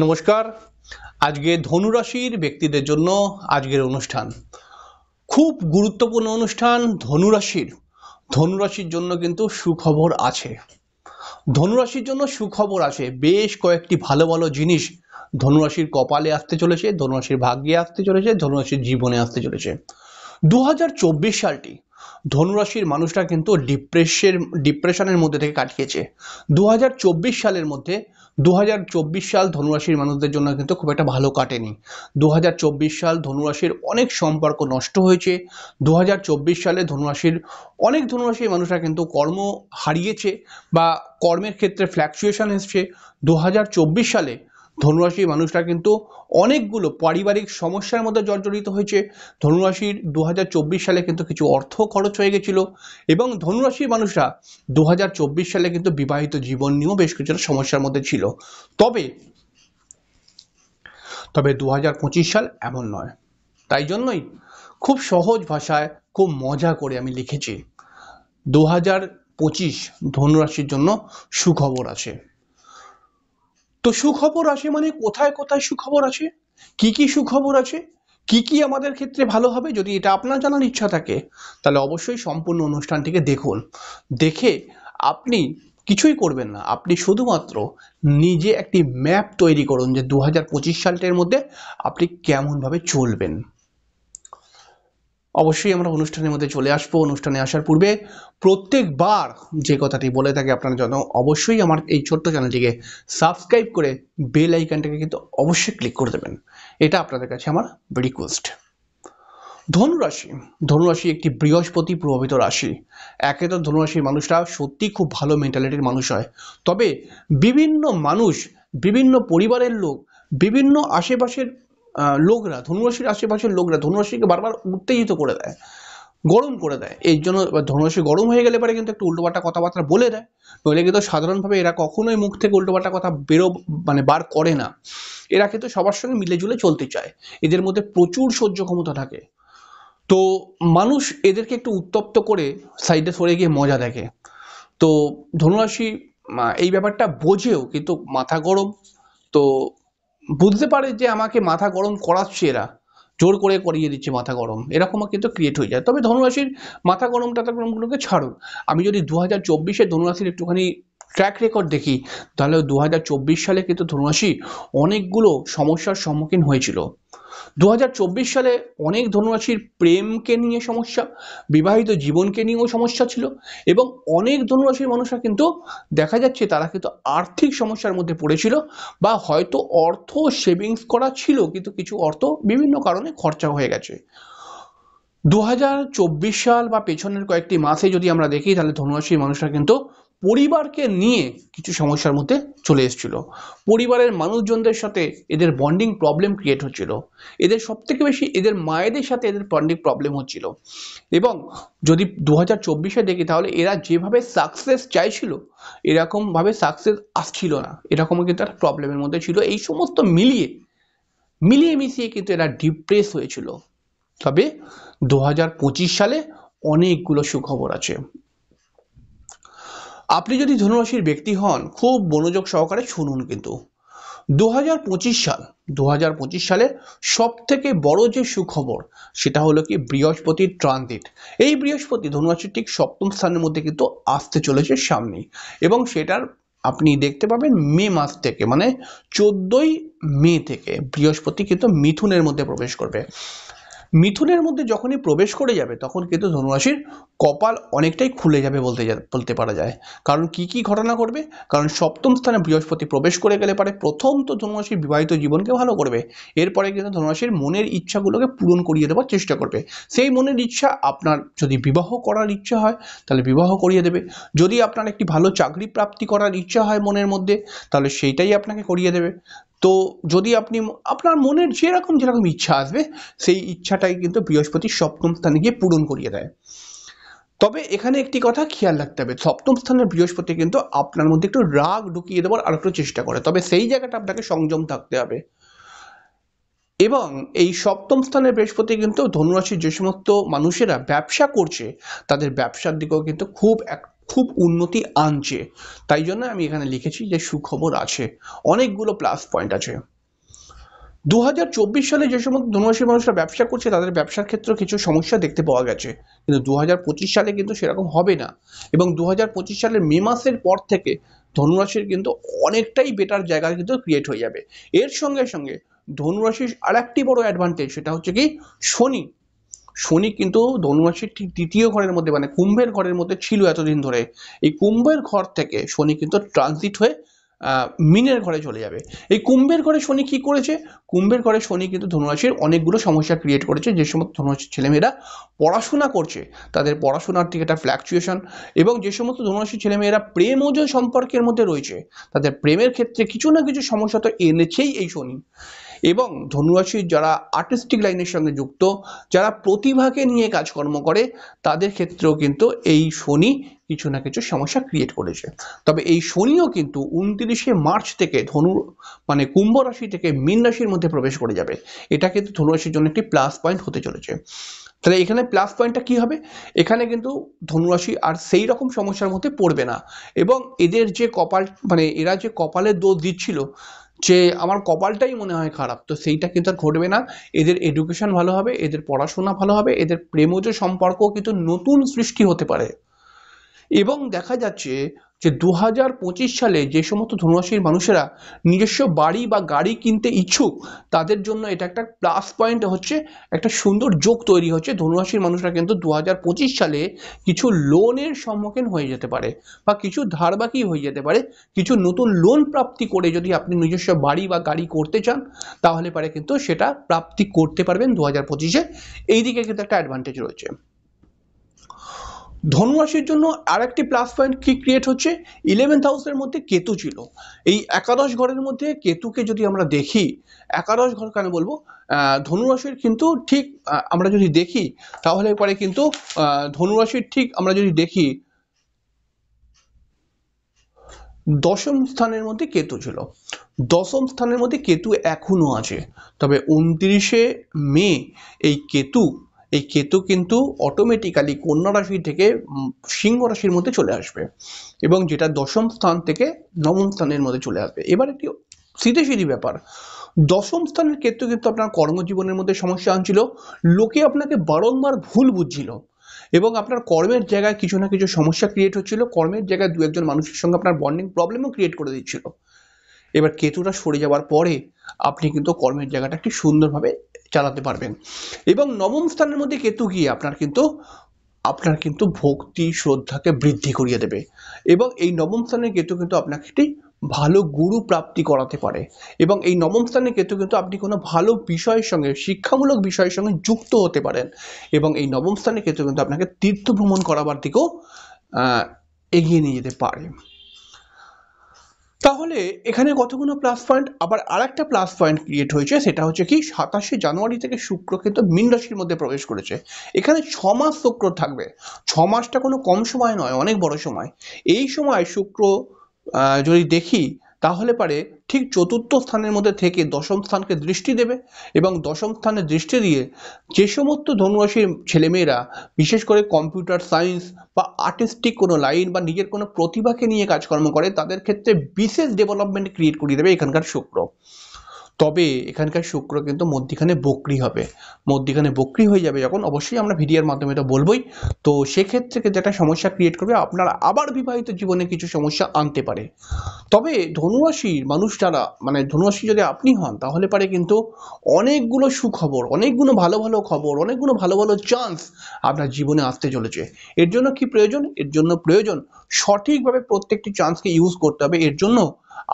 নমস্কার। আজকে ধনুরাশির ব্যক্তিদের জন্য আজকের অনুষ্ঠান খুব গুরুত্বপূর্ণ অনুষ্ঠান। ধনুরাশির জন্য কিন্তু সুখবর আছে। ধনুরাশির জন্য সুখবর আছে। বেশ কয়েকটি ভালো ভালো জিনিস ধনুরাশির কপালে আসতে চলেছে, ধনুরাশির ভাগ্যে আসতে চলেছে, ধনুরাশির জীবনে আসতে চলেছে। 2024 সালটি ধনুরাশির মানুষরা কিন্তু ডিপ্রেশনের মধ্যে থেকে কাটিয়েছে। 2024 সালের মধ্যে 2024 সাল ধনুরাশির মানুষদের জন্য কিন্তু খুব একটা ভালো কাটেনি। 2024 সাল ধনুরাশির অনেক সম্পর্ক নষ্ট হয়েছে। 2024 সালে অনেক ধনুরাশির মানুষরা কিন্তু কর্ম হারিয়েছে বা কর্মের ক্ষেত্রে ফ্ল্যাকচুয়েশন এসছে। 2024 সালে ধনুরাশির মানুষরা কিন্তু অনেকগুলো পারিবারিক সমস্যার মধ্যে জর্জরিত হয়েছে। ধনুরাশির 2024 সালে কিন্তু কিছু অর্থ খরচ হয়ে গেছিল এবং ধনুরাশির মানুষরা 2024 সালে কিন্তু বিবাহিত জীবন নিয়েও বেশ কিছুটা সমস্যার মধ্যে ছিল। তবে 2025 সাল এমন নয়। তাই জন্যই খুব সহজ ভাষায় খুব মজা করে আমি লিখেছি 2025 ধনুরাশির জন্য সুখবর আছে। তো সুখবর আছে মানে কোথায় কোথায় সুখবর আছে, কি কি সুখবর আছে, কি কি আমাদের ক্ষেত্রে ভালো হবে, যদি এটা আপনার জানার ইচ্ছা থাকে তাহলে অবশ্যই সম্পূর্ণ অনুষ্ঠানটিকে দেখুন। দেখে আপনি কিছুই করবেন না, আপনি শুধুমাত্র নিজে একটি ম্যাপ তৈরি করুন যে 2025 সালটির মধ্যে আপনি কেমনভাবে চলবেন। অবশ্যই আমরা অনুষ্ঠানের মধ্যে চলে আসবো। অনুষ্ঠানে আসার পূর্বে প্রত্যেকবার যে কথাটি বলে থাকি আপনার জন্য, অবশ্যই আমার এই ছোট্ট চ্যানেলটিকে সাবস্ক্রাইব করে বেল আইকনটাকে কিন্তু অবশ্যই ক্লিক করে দেবেন। এটা আপনাদের কাছে আমার রিকোয়েস্ট। ধনুরাশি একটি বৃহস্পতি প্রভাবিত রাশি। একে তো ধনুরাশির মানুষরা সত্যি খুব ভালো মেন্টালিটির মানুষ হয়। তবে বিভিন্ন মানুষ, বিভিন্ন পরিবারের লোক, বিভিন্ন আশেপাশের লোকরা, ধনুরাশির আশেপাশের লোকরা ধনুরাশিকে বারবার উত্তেজিত করে দেয়, গরম করে দেয়। এই জন্য ধনুরাশি গরম হয়ে গেলে পরে কিন্তু একটু উল্টোপাল্টা কথাবার্তা বলে দেয়। নইলে কিন্তু সাধারণভাবে এরা কখনোই মুখ থেকে উল্টোপাল্টা কথা বার করে না। এরা কিন্তু সবার সঙ্গে মিলেজুলে চলতে চায়। এদের মধ্যে প্রচুর সহ্য ক্ষমতা থাকে। তো মানুষ এদেরকে একটু উত্তপ্ত করে সাইডে সরে গিয়ে মজা দেখে। তো ধনুরাশি এই ব্যাপারটা বোঝেও, কিন্তু মাথা গরম। তো বুঝতে পারে যে আমাকে মাথা গরম করাচ্ছে, এরা জোর করে করিয়ে দিচ্ছে মাথা গরম, এরকমও কিন্তু ক্রিয়েট হয়ে যায়। তবে ধনুরাশির মাথা গরমগুলোকে ছাড়ুন। আমি যদি 2024-এ ধনুরাশির একটুখানি ট্র্যাক রেকর্ড দেখি, তাহলে 2024 সালে কিন্তু ধনুরাশি অনেকগুলো সমস্যার সম্মুখীন হয়েছিল। 2024 সালে অনেক ধনুরাশির প্রেমকে নিয়ে সমস্যা, বিবাহিত জীবনকে নিয়েও সমস্যা ছিল এবং অনেক ধনুরাশির মানুষরা কিন্তু দেখা যাচ্ছে তারা কিন্তু আর্থিক সমস্যার মধ্যে পড়েছিল বা হয়তো অর্থ সেভিংস করা ছিল কিন্তু কিছু অর্থ বিভিন্ন কারণে খরচা হয়ে গেছে। 2024 সাল বা পেছনের কয়েকটি মাসে যদি আমরা দেখি, তাহলে ধনুরাশির মানুষরা কিন্তু পরিবারকে নিয়ে কিছু সমস্যার মধ্যে চলে এসেছিল। পরিবারের মানুষজনদের সাথে এদের বন্ডিং প্রবলেম ক্রিয়েট হচ্ছিল। এদের সবথেকে বেশি এদের মায়েদের সাথে এদের বন্ডিং প্রবলেম হচ্ছিল। এবং যদি 2024-এ দেখি, তাহলে এরা যেভাবে সাকসেস চাইছিল এরকমভাবে সাকসেস আসছিল না, এরকমও কিন্তু একটা প্রবলেমের মধ্যে ছিল। এই সমস্ত মিলিয়ে মিশিয়ে কিন্তু এরা ডিপ্রেস হয়েছিল। তবে 2025 সালে অনেকগুলো সুখবর আছে। আপনি যদি ধনুরাশির ব্যক্তি হন, খুব মনোযোগ সহকারে শুনুন। কিন্তু 2025 সালে সব থেকে বড় যে সুখবর সেটা হলো কি বৃহস্পতির ট্রানজিট। এই বৃহস্পতি ধনুরাশির ঠিক সপ্তম স্থানের মধ্যে কিন্তু আসতে চলেছে সামনে, এবং সেটার আপনি দেখতে পাবেন মে মাস থেকে, মানে 14ই মে থেকে বৃহস্পতি কিন্তু মিথুনের মধ্যে প্রবেশ করবে। মিথুনের মধ্যে যখনই প্রবেশ করে যাবে তখন কিন্তু ধনুরাশির কপাল অনেকটাই খুলে যাবে বলতে পারা যায়। কারণ কি কি ঘটনা ঘটবে? কারণ সপ্তম স্থানে বৃহস্পতি প্রবেশ করে গেলে পারে প্রথম তো ধনুরাশির বিবাহিত জীবনকে ভালো করবে, এরপরে কিন্তু ধনুরাশির মনের ইচ্ছাগুলোকে পূরণ করিয়ে দেওয়ার চেষ্টা করবে। সেই মনের ইচ্ছা, আপনার যদি বিবাহ করার ইচ্ছা হয় তাহলে বিবাহ করিয়ে দেবে, যদি আপনার একটি ভালো চাকরি প্রাপ্তি করার ইচ্ছা হয় মনের মধ্যে, তাহলে সেইটাই আপনাকে করিয়ে দেবে। তো যদি আপনি আপনার মনের যেরকম ইচ্ছা আসবে, সেই ইচ্ছাটাই কিন্তু বৃহস্পতি সপ্তম স্থানে গিয়ে পূরণ করিয়ে দেয়। তবে এখানে একটি কথা খেয়াল রাখতে হবে, সপ্তম স্থানের বৃহস্পতি কিন্তু আপনার মধ্যে একটু রাগ ঢুকিয়ে দেওয়ার আর একটু চেষ্টা করে, তবে সেই জায়গাটা আপনাকে সংযম থাকতে হবে। এবং এই সপ্তম স্থানের বৃহস্পতি কিন্তু ধনুরাশির যে সমস্ত মানুষেরা ব্যবসা করছে তাদের ব্যবসার দিকেও কিন্তু খুব উন্নতি আনছে। তাই জন্য আমি এখানে লিখেছি যে সুখবর আছে, অনেকগুলো প্লাস পয়েন্ট আছে। 2024 সালে যে সমস্ত ধনুরাশির মানুষরা ব্যবসা করছে তাদের ব্যবসার ক্ষেত্রে কিছু সমস্যা দেখতে পাওয়া গেছে, কিন্তু 2025 সালে কিন্তু সেরকম হবে না। এবং 2025 সালের মে মাসের পর থেকে ধনুরাশির কিন্তু অনেকটাই বেটার জায়গা কিন্তু ক্রিয়েট হয়ে যাবে। এর সঙ্গে সঙ্গে ধনুরাশির আর একটি বড় অ্যাডভান্টেজ, সেটা হচ্ছে কি শনি। শনি কিন্তু ধনুরাশির ঠিক দ্বিতীয় ঘরের মধ্যে, মানে কুম্ভের ঘরের মধ্যে ছিল এতদিন ধরে। এই কুম্ভের ঘর থেকে শনি কিন্তু ট্রানজিট হয়ে মিনের ঘরে চলে যাবে। এই কুম্ভের ঘরে শনি কি করেছে? কুম্ভের ঘরে শনি কিন্তু ধনুরাশির অনেকগুলো সমস্যা ক্রিয়েট করেছে। যে সমস্ত ধনুরাশির ছেলেমেয়েরা পড়াশোনা করছে তাদের পড়াশোনার দিকে একটা ফ্ল্যাকচুয়েশন, এবং যে সমস্ত ধনুরাশির ছেলেমেয়েরা প্রেমজ সম্পর্কের মধ্যে রয়েছে তাদের প্রেমের ক্ষেত্রে কিছু না কিছু সমস্যা তো এনেছেই এই শনি। এবং ধনুরাশির যারা আর্টিস্টিক লাইনের সঙ্গে যুক্ত, যারা প্রতিভাকে নিয়ে কাজকর্ম করে, তাদের ক্ষেত্রেও কিন্তু এই শনি কিছু না কিছু সমস্যা ক্রিয়েট করেছে। তবে এই শনিও কিন্তু 29শে মার্চ থেকে মানে কুম্ভ রাশি থেকে মীন রাশির মধ্যে প্রবেশ করে যাবে। এটা কিন্তু ধনুরাশির জন্য একটি প্লাস পয়েন্ট হতে চলেছে। তাহলে এখানে প্লাস পয়েন্টটা কি হবে? এখানে কিন্তু ধনুরাশি আর সেই রকম সমস্যার মধ্যে পড়বে না। এবং এদের যে কপাল, মানে এরা যে কপালের দোষ দিচ্ছিল যে আমার কপালটাই মনে হয় খারাপ, তো সেইটা কিন্তু আর ঘটবে না। এদের এডুকেশন ভালো হবে, এদের পড়াশোনা ভালো হবে, এদের প্রেমজ সম্পর্ক কিন্তু নতুন সৃষ্টি হতে পারে। এবং দেখা যাচ্ছে যে 2025 সালে যে সমস্ত ধনুরাশির মানুষেরা নিজস্ব বাড়ি বা গাড়ি কিনতে ইচ্ছুক, তাদের জন্য এটা একটা প্লাস পয়েন্ট হচ্ছে, একটা সুন্দর যোগ তৈরি হচ্ছে। ধনুরাশির মানুষরা কিন্তু 2025 সালে কিছু লোনের সম্মুখীন হয়ে যেতে পারে, বা কিছু ধার বাকি হয়ে যেতে পারে। কিছু নতুন লোন প্রাপ্তি করে যদি আপনি নিজস্ব বাড়ি বা গাড়ি করতে চান, তাহলে পারে কিন্তু সেটা প্রাপ্তি করতে পারবেন 2025-এ। এই দিকে কিন্তু একটা অ্যাডভান্টেজ রয়েছে। ধনুরাশির জন্য আরেকটি প্লাস পয়েন্ট কি ক্রিয়েট হচ্ছে? 11th হাউসের মধ্যে কেতু ছিল। এই একাদশ ঘরের মধ্যে কেতুকে যদি আমরা দেখি, একাদশ ঘর কেন বলবো, ধনুরাশির কিন্তু ঠিক আমরা যদি দেখি তাহলে পরে কিন্তু ধনুরাশির ঠিক আমরা যদি দেখি দশম স্থানের মধ্যে কেতু ছিল। দশম স্থানের মধ্যে কেতু এখনো আছে। তবে 29শে মে এই কেতু কিন্তু অটোমেটিক্যালি কন্যা রাশি থেকে সিংহ রাশির মধ্যে চলে আসবে, এবং যেটা দশম স্থান থেকে নবম স্থানের মধ্যে চলে আসবে। এবার একটি সিধে ব্যাপার, দশম স্থানের কেতু কিন্তু আপনার কর্মজীবনের মধ্যে সমস্যা আনছিল। লোকে আপনাকে বারংবার ভুল বুঝছিল, এবং আপনার কর্মের জায়গায় কিছু না কিছু সমস্যা ক্রিয়েট হচ্ছিল। কর্মের জায়গায় দু একজন মানুষের সঙ্গে আপনার বন্ডিং প্রবলেমও ক্রিয়েট করে দিচ্ছিল। এবার কেতুটা সরে যাওয়ার পরে আপনি কিন্তু কর্মের জায়গাটা একটি সুন্দরভাবে চালাতে পারবেন। এবং নবম স্থানের মধ্যে কেতু গিয়ে আপনার কিন্তু ভক্তি শ্রদ্ধাকে বৃদ্ধি করিয়ে দেবে। এবং এই নবম স্থানের কেতু কিন্তু আপনাকে একটি ভালো গুরু প্রাপ্তি করাতে পারে। এবং এই নবম স্থানের কেতু কিন্তু আপনি কোনো ভালো বিষয়ের সঙ্গে, শিক্ষামূলক বিষয়ের সঙ্গে যুক্ত হতে পারেন। এবং এই নবম স্থানের কেতু কিন্তু আপনাকে তীর্থ ভ্রমণ করাবার দিকেও এগিয়ে নিয়ে যেতে পারে। তাহলে এখানে কতগুলো প্লাস পয়েন্ট। আবার আরেকটা প্লাস পয়েন্ট ক্রিয়েট হয়েছে, সেটা হচ্ছে কি 27শে জানুয়ারি থেকে শুক্র কিন্তু মীন রাশির মধ্যে প্রবেশ করেছে। এখানে 6 মাস শুক্র থাকবে। 6 মাসটা কোনো কম সময় নয়, অনেক বড় সময়। এই সময় শুক্র যদি দেখি তাহলে পারে ঠিক চতুর্থ স্থানের মধ্যে থেকে দশম স্থানকে দৃষ্টি দেবে, এবং দশম স্থানে দৃষ্টি দিয়ে যে সমস্ত ধনুরাশির ছেলেমেয়েরা বিশেষ করে কম্পিউটার সায়েন্স বা আর্টিস্টিক কোনো লাইন বা নিজের কোনো প্রতিভাকে নিয়ে কাজকর্ম করে, তাদের ক্ষেত্রে বিশেষ ডেভেলপমেন্ট ক্রিয়েট করিয়ে দেবে এখানকার শুক্র। তবে এখানকার শুক্র কিন্তু মধ্যিখানে বক্রি হবে। মধ্যিখানে বক্রি হয়ে যাবে যখন, অবশ্যই আমরা ভিডিওর মাধ্যমে তো বলবোই। তো সেক্ষেত্রে কিন্তু একটা সমস্যা ক্রিয়েট করবে, আপনার আবার বিবাহিত জীবনে কিছু সমস্যা আনতে পারে। তবে ধনুরাশির মানুষ যারা, মানে ধনুরাশি যদি আপনি হন, তাহলে পারে কিন্তু অনেকগুলো সুখবর, অনেকগুলো ভালো ভালো খবর, অনেকগুলো ভালো ভালো চান্স আপনার জীবনে আসতে চলেছে। এর জন্য কি প্রয়োজন? এর জন্য প্রয়োজন সঠিকভাবে প্রত্যেকটি চান্সকে ইউজ করতে হবে। এর জন্য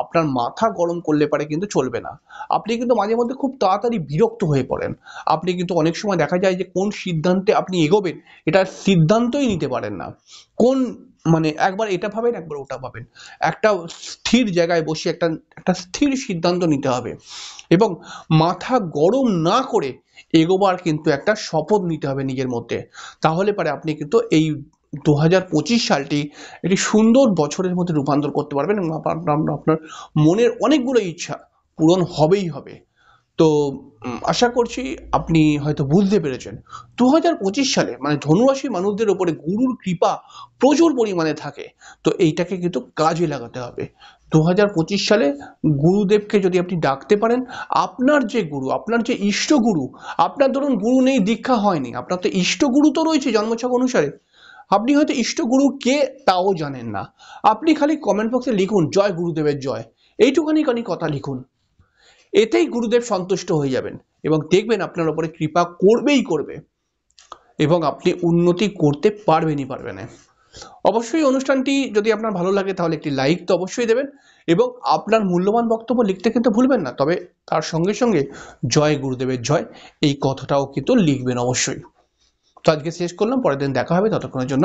আপনার মাথা গরম করলে পারে কিন্তু চলবে না। আপনি কিন্তু মাঝে মধ্যে খুব তাড়াতাড়ি বিরক্ত হয়ে পড়েন। আপনি কিন্তু অনেক সময় দেখা যায় যে কোন সিদ্ধান্তে আপনি এগোবেন এটার সিদ্ধান্তই নিতে পারেন না। কোন মানে একবার এটা ভাবেন, একবার ওটা ভাবেন। একটা স্থির জায়গায় বসে একটা স্থির সিদ্ধান্ত নিতে হবে, এবং মাথা গরম না করে এগোবার কিন্তু একটা শপথ নিতে হবে নিজের মধ্যে। তাহলে পারে আপনি কিন্তু এই 2025 সালটি একটি সুন্দর বছরের মধ্যে রূপান্তর করতে পারবেন, এবং আপনার মনের অনেকগুলো ইচ্ছা পূরণ হবেই হবে। তো আশা করছি আপনি হয়তো বুঝতে পেরেছেন 2025 সালে মানে ধনুরাশি মানুষদের উপরে গুরুর কৃপা প্রচুর পরিমাণে থাকে। তো এইটাকে কিন্তু কাজে লাগাতে হবে। 2025 সালে গুরুদেবকে যদি আপনি ডাকতে পারেন, আপনার যে গুরু, আপনার যে ইষ্ট গুরু, আপনার ধরুন গুরু নেই, দীক্ষা হয়নি, আপনার তো ইষ্ট গুরু তো রয়েছে জন্মছক অনুসারে। আপনি হয়তো ইষ্ট গুরু কে তাও জানেন না, আপনি খালি কমেন্ট বক্সে লিখুন জয় গুরুদেবের জয়, এইটুখানি কথা লিখুন, এতেই গুরুদেব সন্তুষ্ট হয়ে যাবেন এবং দেখবেন আপনার উপরে কৃপা করবেই করবে এবং আপনি উন্নতি করতে পারবেন। অবশ্যই অনুষ্ঠানটি যদি আপনার ভালো লাগে তাহলে একটি লাইক তো অবশ্যই দেবেন এবং আপনার মূল্যবান বক্তব্য লিখতে কিন্তু ভুলবেন না। তবে তার সঙ্গে সঙ্গে জয় গুরুদেবের জয় এই কথাটাও কিন্তু লিখবেন অবশ্যই। তো আজকে শেষ করলাম, পরের দিন দেখা হবে, ততক্ষণের জন্য